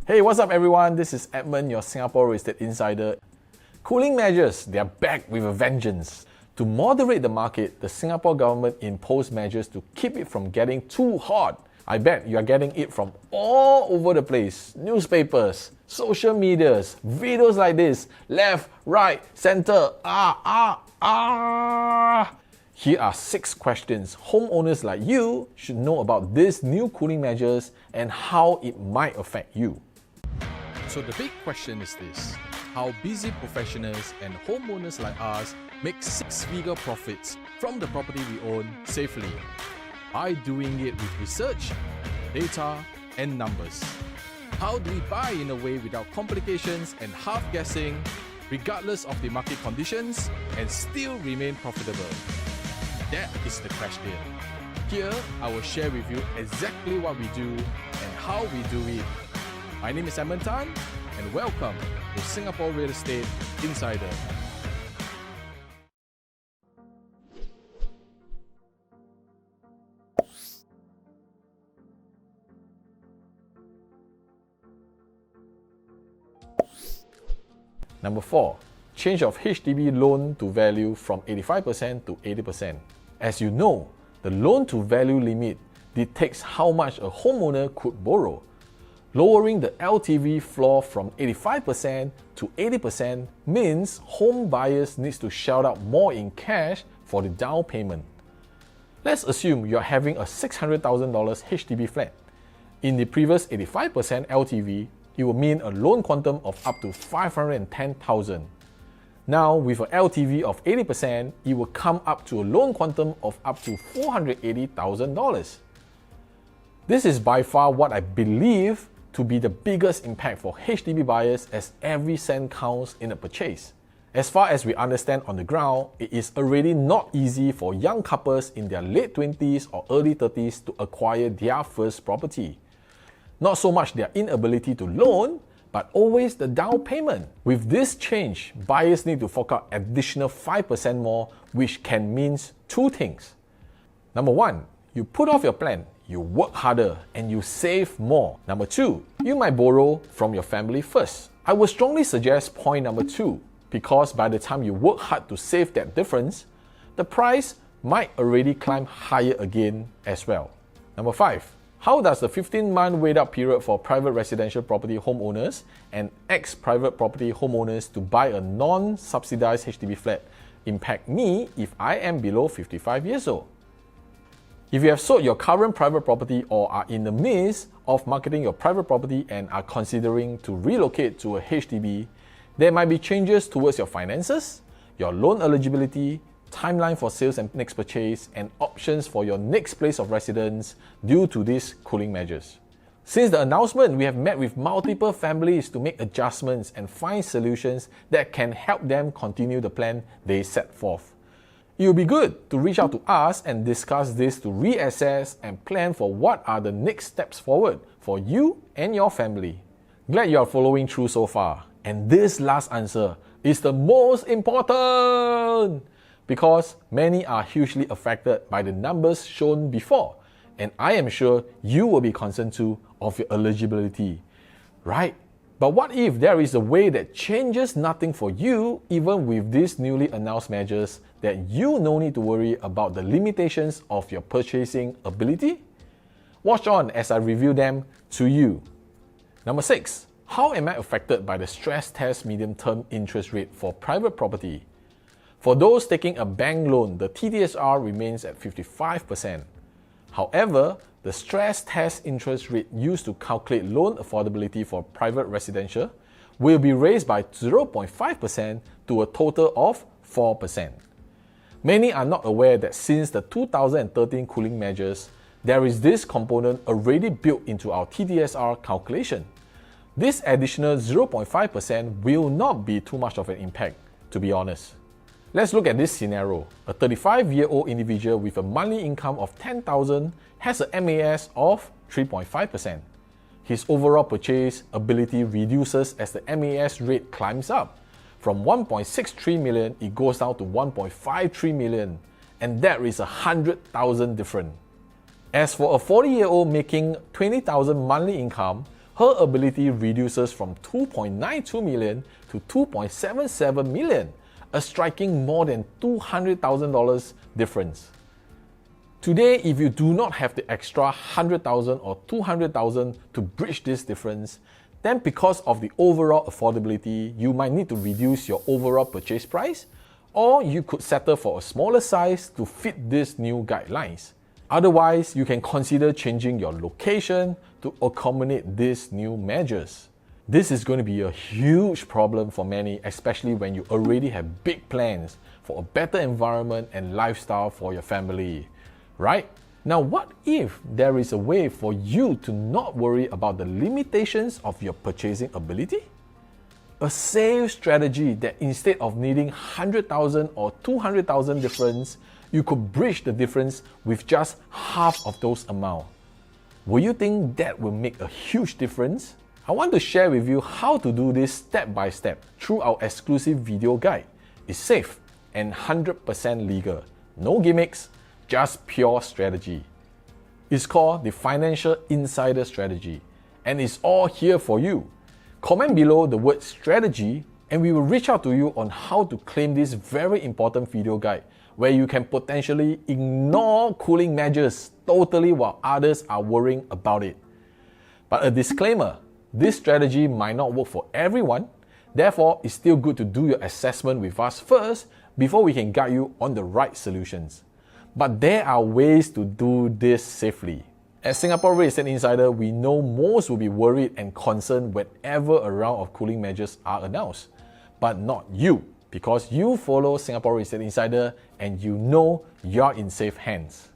Hey, what's up everyone? This is Edmund, your Singapore Real Estate Insider. Cooling measures, they are back with a vengeance. To moderate the market, the Singapore government imposed measures to keep it from getting too hot. I bet you are getting it from all over the place. Newspapers, social medias, videos like this, left, right, center, Here are 6 questions homeowners like you should know about these new cooling measures and how it might affect you. So the big question is this: how busy professionals and homeowners like us make 6-figure profits from the property we own safely by doing it with research, data, and numbers. How do we buy in a way without complications and half guessing, regardless of the market conditions, and still remain profitable? That is the question. Here, I will share with you exactly what we do and how we do it. My name is Edmund Tan, and welcome to Singapore Real Estate Insider. Number 4. Change of HDB loan to value from 85% to 80%. As you know, the loan to value limit dictates how much a homeowner could borrow. Lowering the LTV floor from 85% to 80% means home buyers need to shell out more in cash for the down payment. Let's assume you're having a $600,000 HDB flat. In the previous 85% LTV, it will mean a loan quantum of up to $510,000. Now, with an LTV of 80%, it will come up to a loan quantum of up to $480,000. This is by far what I believe to be the biggest impact for HDB buyers, as every cent counts in a purchase. As far as we understand on the ground, it is already not easy for young couples in their late 20s or early 30s to acquire their first property. Not so much their inability to loan, but always the down payment. With this change, buyers need to fork out additional 5% more, which can mean 2 things. Number 1, you put off your plan, you work harder, and you save more. Number 2, you might borrow from your family first. I would strongly suggest point number 2, because by the time you work hard to save that difference, the price might already climb higher again as well. Number 5, how does the 15-month wait-up period for private residential property homeowners and ex-private property homeowners to buy a non-subsidized HDB flat impact me if I am below 55 years old? If you have sold your current private property or are in the midst of marketing your private property and are considering to relocate to a HDB, there might be changes towards your finances, your loan eligibility, timeline for sales and next purchase, and options for your next place of residence due to these cooling measures. Since the announcement, we have met with multiple families to make adjustments and find solutions that can help them continue the plan they set forth. It will be good to reach out to us and discuss this to reassess and plan for what are the next steps forward for you and your family. Glad you are following through so far. And this last answer is the most important, because many are hugely affected by the numbers shown before, and I am sure you will be concerned too of your eligibility, right? But what if there is a way that changes nothing for you, even with these newly announced measures, that you no need to worry about the limitations of your purchasing ability? Watch on as I review them to you. Number 6, how am I affected by the stress test medium-term interest rate for private property? For those taking a bank loan, the TDSR remains at 55%. However, the stress test interest rate used to calculate loan affordability for private residential will be raised by 0.5% to a total of 4%. Many are not aware that since the 2013 cooling measures, there is this component already built into our TDSR calculation. This additional 0.5% will not be too much of an impact, to be honest. Let's look at this scenario. A 35-year-old individual with a monthly income of $10,000 has a MAS of 3.5%. His overall purchase ability reduces as the MAS rate climbs up. From 1.63 million, it goes down to 1.53 million, and that is $100,000 different. As for a 40-year-old making $20,000 monthly income, her ability reduces from 2.92 million to 2.77 million, a striking more than $200,000 difference. Today, if you do not have the extra 100,000 or 200,000 to bridge this difference, then because of the overall affordability, you might need to reduce your overall purchase price, or you could settle for a smaller size to fit these new guidelines. Otherwise, you can consider changing your location to accommodate these new measures. This is going to be a huge problem for many, especially when you already have big plans for a better environment and lifestyle for your family, right? Now, what if there is a way for you to not worry about the limitations of your purchasing ability? A sales strategy that instead of needing 100,000 or 200,000 difference, you could bridge the difference with just half of those amount. Will you think that will make a huge difference? I want to share with you how to do this step by step through our exclusive video guide. It's safe and 100% legal. No gimmicks, just pure strategy. It's called the Financial Insider Strategy, and it's all here for you. Comment below the word strategy and we will reach out to you on how to claim this very important video guide where you can potentially ignore cooling measures totally while others are worrying about it. But a disclaimer, this strategy might not work for everyone, therefore it's still good to do your assessment with us first before we can guide you on the right solutions. But there are ways to do this safely. At Singapore Real Estate Insider, we know most will be worried and concerned whenever a round of cooling measures are announced. But not you, because you follow Singapore Real Estate Insider and you know you're in safe hands.